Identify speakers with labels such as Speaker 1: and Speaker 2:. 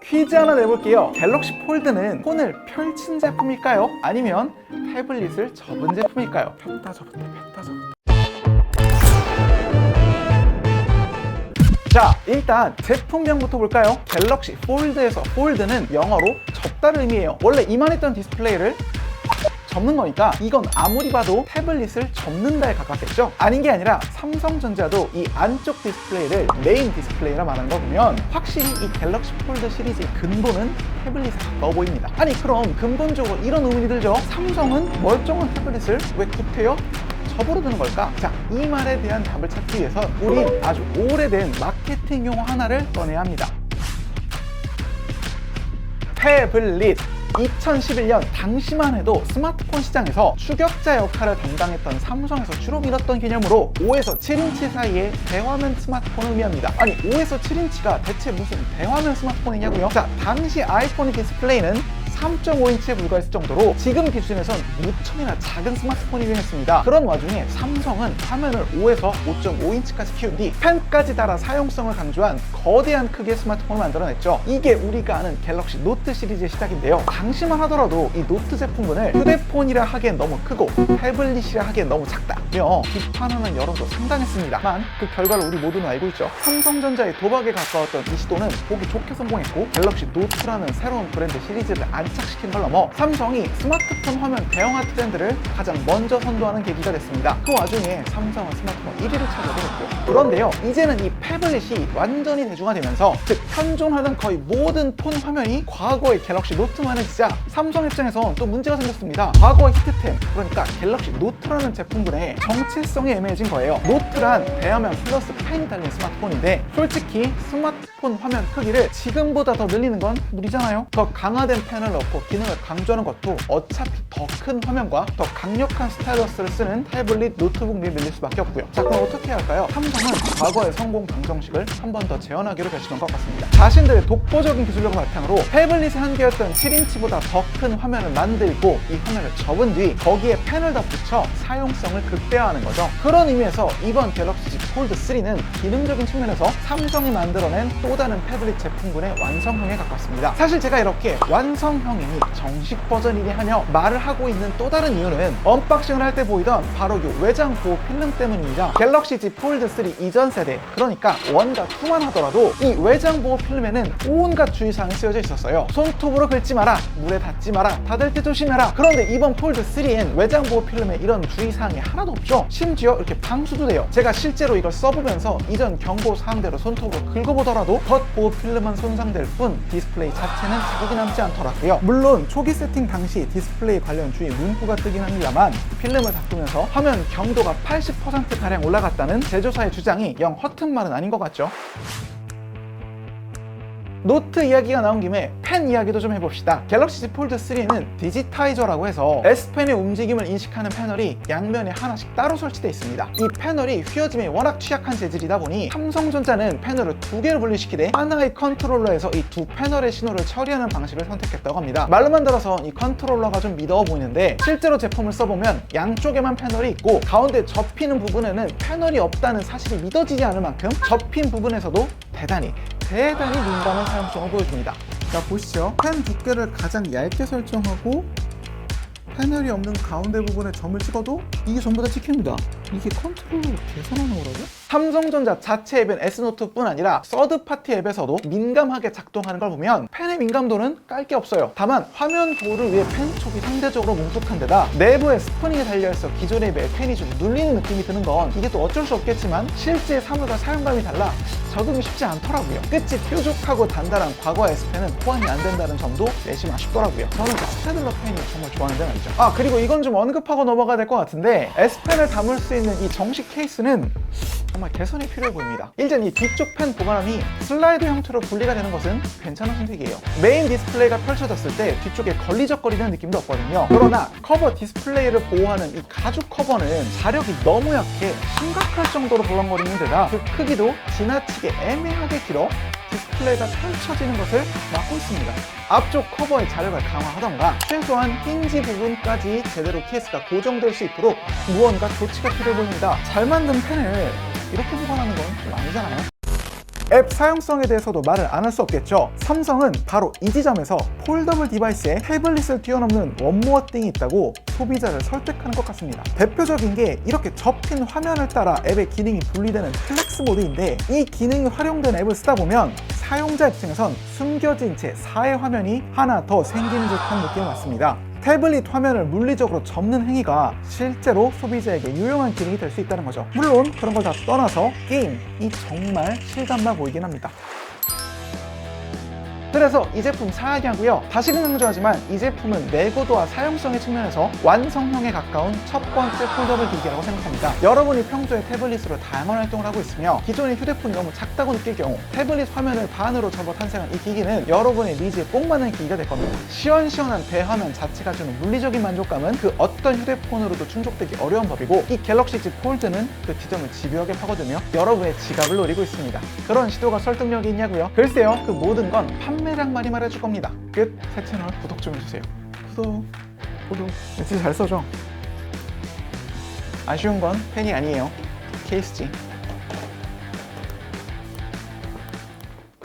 Speaker 1: 퀴즈 하나 내볼게요. 갤럭시 폴드는 폰을 펼친 제품일까요? 아니면 태블릿을 접은 제품일까요? 폈다 접었다 폈다 접었다. 자, 일단 제품명부터 볼까요? 갤럭시 폴드에서 폴드는 영어로 접다를 의미해요. 원래 이만했던 디스플레이를 접는 거니까 이건 아무리 봐도 태블릿을 접는다에 가깝겠죠? 아닌 게 아니라 삼성전자도 이 안쪽 디스플레이를 메인 디스플레이라 말하는 거 보면 확실히 이 갤럭시 폴드 시리즈의 근본은 태블릿에 가까워 보입니다. 아니 그럼 근본적으로 이런 의문이 들죠? 삼성은 멀쩡한 태블릿을 왜 구태여 접으로 드는 걸까? 자, 이 말에 대한 답을 찾기 위해서 우린 아주 오래된 마케팅 용어 하나를 꺼내야 합니다. 태블릿. 2011년 당시만 해도 스마트폰 시장에서 추격자 역할을 담당했던 삼성에서 주로 밀었던 개념으로 5에서 7인치 사이의 대화면 스마트폰을 의미합니다. 아니 5에서 7인치가 대체 무슨 대화면 스마트폰이냐고요? 자, 당시 아이폰의 디스플레이는 3.5인치에 불과했을 정도로 지금 기준에선 무척이나 작은 스마트폰이 유행했습니다. 그런 와중에 삼성은 화면을 5에서 5.5인치까지 키운 뒤 펜까지 달아 사용성을 강조한 거대한 크기의 스마트폰을 만들어냈죠. 이게 우리가 아는 갤럭시 노트 시리즈의 시작인데요. 당시만 하더라도 이 노트 제품군을 휴대폰이라 하기엔 너무 크고 태블릿이라 하기엔 너무 작다며 비판하는 여론도 상당했습니다만 그 결과를 우리 모두는 알고 있죠. 삼성전자의 도박에 가까웠던 이 시도는 보기 좋게 성공했고 갤럭시 노트라는 새로운 브랜드 시리즈를 안착시킨 걸 넘어 삼성이 스마트폰 화면 대형화 트렌드를 가장 먼저 선도하는 계기가 됐습니다. 그 와중에 삼성은 스마트폰 1위를 차지하게 됐고, 그런데요 이제는 이 태블릿이 완전히 대중화되면서 즉 현존하는 거의 모든 폰 화면이 과거의 갤럭시 노트만을 지자 삼성 입장에선 또 문제가 생겼습니다. 과거의 히트템 그러니까 갤럭시 노트라는 제품군의 정체성이 애매해진 거예요. 노트란 대화면 플러스 펜이 달린 스마트폰인데 솔직히 스마트폰 화면 크기를 지금보다 더 늘리는 건 무리잖아요. 더 강화된 펜을 넣고 기능을 강조하는 것도 어차피 더 큰 화면과 더 강력한 스타일러스를 쓰는 태블릿 노트북 및 밀릴 수밖에 없고요. 자, 그럼 어떻게 해야 할까요? 삼성은 과거의 성공 방정식을 한 번 더 재현하기로 결심한 것 같습니다. 자신들의 독보적인 기술력을 바탕으로 태블릿의 한계였던 7인치보다 더 큰 화면을 만들고 이 화면을 접은 뒤 거기에 펜을 덧붙여 사용성을 극대화하는 거죠. 그런 의미에서 이번 갤럭시 Z 폴드 3는 기능적인 측면에서 삼성이 만들어낸 또 다른 태블릿 제품군의 완성형에 가깝습니다. 사실 제가 이렇게 완성형이니 정식 버전이니 하며 말을 하고 있는 또 다른 이유는 언박싱을 할 때 보이던 바로 이 외장 보호 필름 때문입니다. 갤럭시 Z 폴드 3 이전 세대 그러니까 1과 2만 하더라도 이 외장 보호 필름에는 온갖 주의사항이 쓰여져 있었어요. 손톱으로 긁지 마라, 물에 닿지 마라, 닫을 때 조심해라. 그런데 이번 폴드 3엔 외장 보호 필름에 이런 주의사항이 하나도 없죠. 심지어 이렇게 방수도 돼요. 제가 실제로 이걸 써보면서 이전 경고 사항대로 손톱으로 긁어보더라도 겉 보호 필름은 손상될 뿐 디스플레이 자체는 자국이 남지 않더라고요. 물론 초기 세팅 당시 디스플레이 관련 주의 문구가 뜨긴 합니다만 필름을 닦으면서 화면 경도가 80%가량 올라갔다는 제조사의 주장이 영 허튼 말은 아닌 것 같죠. 노트 이야기가 나온 김에 펜 이야기도 좀 해봅시다. 갤럭시 Z 폴드 3는 디지타이저라고 해서 S펜의 움직임을 인식하는 패널이 양면에 하나씩 따로 설치되어 있습니다. 이 패널이 휘어짐에 워낙 취약한 재질이다 보니 삼성전자는 패널을 두 개를 분리시키되 하나의 컨트롤러에서 이 두 패널의 신호를 처리하는 방식을 선택했다고 합니다. 말로만 들어서 이 컨트롤러가 좀 미더워 보이는데 실제로 제품을 써보면 양쪽에만 패널이 있고 가운데 접히는 부분에는 패널이 없다는 사실이 믿어지지 않을 만큼 접힌 부분에서도 대단히 민감한 사용성을 보여줍니다. 자, 보시죠. 펜 두께를 가장 얇게 설정하고 패널이 없는 가운데 부분에 점을 찍어도 이게 전부 다 찍힙니다. 이게 컨트롤러로 계산하는 거라고요? 삼성전자 자체 앱인 S노트뿐 아니라 서드파티 앱에서도 민감하게 작동하는 걸 보면 펜의 민감도는 깔 게 없어요. 다만 화면 보호를 위해 펜 촉이 상대적으로 뭉툭한 데다 내부에 스프링이 달려있어 기존의 앱에 펜이 좀 눌리는 느낌이 드는 건 이게 또 어쩔 수 없겠지만 실제 사물과 사용감이 달라 적응이 쉽지 않더라고요. 끝이 뾰족하고 단단한 과거 S펜은 호환이 안 된다는 점도 내심 아쉽더라고요. 저는 스테들러 펜이 정말 좋아하는 데는 아니죠. 아, 그리고 이건 좀 언급하고 넘어가야 될 것 같은데 S펜을 담을 수 있는 이 정식 케이스는 정말 개선이 필요해 보입니다. 일단 이 뒤쪽 펜 보관함이 슬라이드 형태로 분리가 되는 것은 괜찮은 선택이에요. 메인 디스플레이가 펼쳐졌을 때 뒤쪽에 걸리적거리는 느낌도 없거든요. 그러나 커버 디스플레이를 보호하는 이 가죽 커버는 자력이 너무 약해 심각할 정도로 벌렁거리는 데다 그 크기도 지나치게 애매하게 길어 디스플레이가 펼쳐지는 것을 막고 있습니다. 앞쪽 커버의 자력을 강화하던가 최소한 힌지 부분까지 제대로 케이스가 고정될 수 있도록 무언가 조치가 필요해 보입니다. 잘 만든 펜을 이렇게 보관하는 건 좀 아니잖아요. 앱 사용성에 대해서도 말을 안 할 수 없겠죠. 삼성은 바로 이 지점에서 폴더블 디바이스에 태블릿을 뛰어넘는 원모어 띵이 있다고 소비자를 설득하는 것 같습니다. 대표적인 게 이렇게 접힌 화면을 따라 앱의 기능이 분리되는 플렉스 모드인데, 이 기능이 활용된 앱을 쓰다 보면 사용자 입장에선 숨겨진 채 4의 화면이 하나 더 생기는 듯한 느낌이 왔습니다. 태블릿 화면을 물리적으로 접는 행위가 실제로 소비자에게 유용한 기능이 될 수 있다는 거죠. 물론 그런 걸 다 떠나서 게임이 정말 실감나 보이긴 합니다. 그래서 이 제품 사야냐고요? 다시금 강조하지만 이 제품은 내구도와 사용성의 측면에서 완성형에 가까운 첫 번째 폴더블 기기라고 생각합니다. 여러분이 평소에 태블릿으로 다양한 활동을 하고 있으며 기존의 휴대폰이 너무 작다고 느낄 경우 태블릿 화면을 반으로 접어 탄생한 이 기기는 여러분의 니즈에 꼭 맞는 기기가 될 겁니다. 시원시원한 대화면 자체가 주는 물리적인 만족감은 그 어떤 휴대폰으로도 충족되기 어려운 법이고, 이 갤럭시 Z 폴드는 그 지점을 집요하게 파고들며 여러분의 지갑을 노리고 있습니다. 그런 시도가 설득력이 있냐고요? 글쎄요, 그 모든 건 판매량만이 말해줄 겁니다. 끝. 새 채널 구독 좀 해주세요. 구독. 진짜 잘 써줘. 아쉬운 건 펜이 아니에요. 케이스지.